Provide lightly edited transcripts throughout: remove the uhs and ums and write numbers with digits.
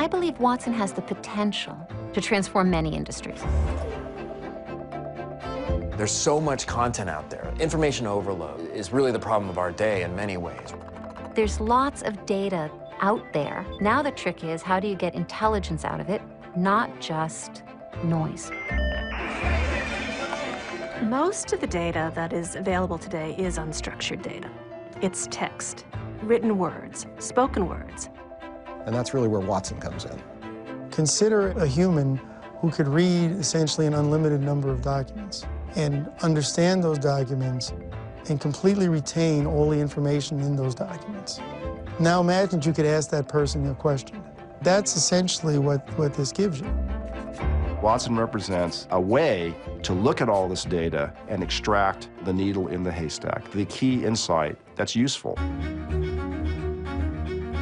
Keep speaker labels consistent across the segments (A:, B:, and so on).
A: I believe Watson has the potential to transform many industries.
B: There's so much content out there. Information overload is really the problem of our day in many ways.
A: There's lots of data out there. Now the trick is, how do you get intelligence out of it, not just noise?
C: Most of the data that is available today is unstructured data. It's text, written words, spoken words.
D: And that's really where Watson comes in.
E: Consider a human who could read essentially an unlimited number of documents and understand those documents and completely retain all the information in those documents. Now imagine you could ask that person a question. That's essentially what this gives you.
F: Watson represents a way to look at all this data and extract the needle in the haystack, the key insight that's useful.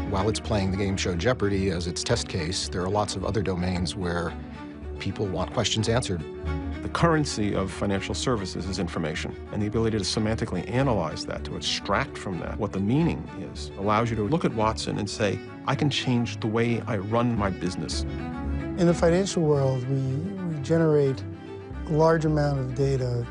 D: While it's playing the game show Jeopardy as its test case, there are lots of other domains where people want questions answered.
G: The currency of financial services is information, and the ability to semantically analyze that, to extract from that what the meaning is, allows you to look at Watson and say, I can change the way I run my business.
E: In the financial world, we generate a large amount of data,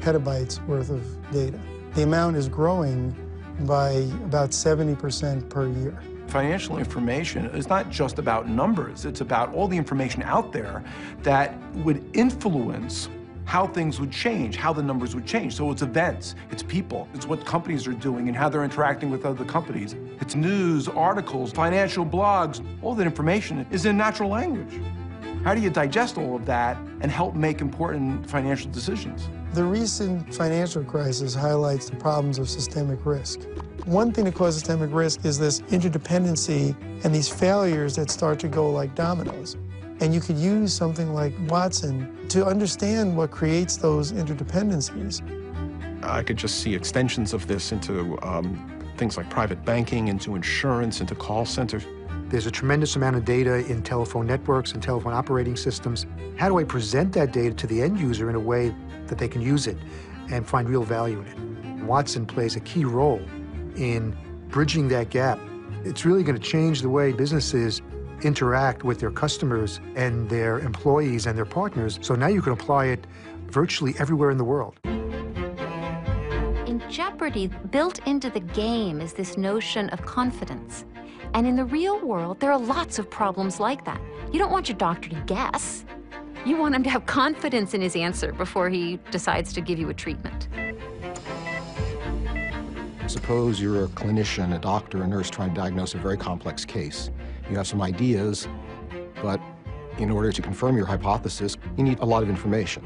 E: petabytes worth of data. The amount is growing by about 70% per year.
H: Financial information is not just about numbers, it's about all the information out there that would influence how things would change, how the numbers would change. So it's events, it's people, it's what companies are doing and how they're interacting with other companies. It's news, articles, financial blogs. All that information is in natural language. How do you digest all of that and help make important financial decisions?
E: The recent financial crisis highlights the problems of systemic risk. One thing that causes systemic risk is this interdependency and these failures that start to go like dominoes. And you could use something like Watson to understand what creates those interdependencies.
G: I could just see extensions of this into things like private banking, into insurance, into call centers.
I: There's a tremendous amount of data in telephone networks and telephone operating systems. How do I present that data to the end user in a way that they can use it and find real value in it? Watson plays a key role in bridging that gap. It's really going to change the way businesses interact with their customers and their employees and their partners. So now you can apply it virtually everywhere in the world.
A: In Jeopardy, built into the game is this notion of confidence. And in the real world, there are lots of problems like that. You don't want your doctor to guess. You want him to have confidence in his answer before he decides to give you a treatment.
D: Suppose you're a clinician, a doctor, a nurse trying to diagnose a very complex case. You have some ideas, but in order to confirm your hypothesis, you need a lot of information.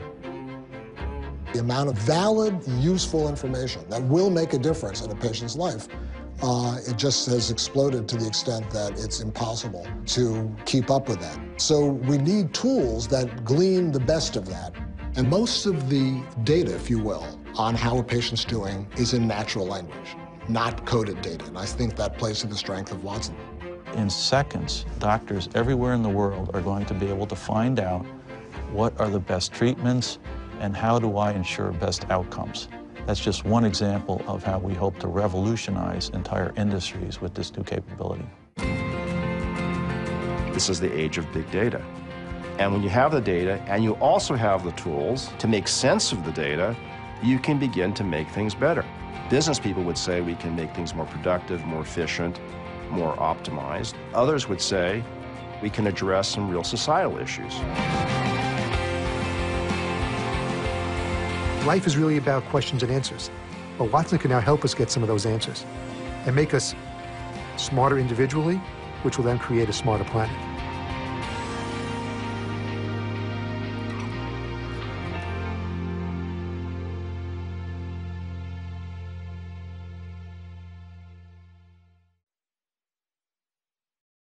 J: The amount of valid, useful information that will make a difference in a patient's life, it just has exploded to the extent that it's impossible to keep up with that. So we need tools that glean the best of that. And most of the data, if you will, on how a patient's doing is in natural language, not coded data. And I think that plays to the strength of Watson.
K: In seconds, doctors everywhere in the world are going to be able to find out what are the best treatments and how do I ensure best outcomes. That's just one example of how we hope to revolutionize entire industries with this new capability.
F: This is the age of big data. And when you have the data and you also have the tools to make sense of the data, you can begin to make things better. Business people would say we can make things more productive, more efficient, more optimized. Others would say we can address some real societal issues.
I: Life is really about questions and answers. But Watson can now help us get some of those answers and make us smarter individually, which will then create a smarter planet.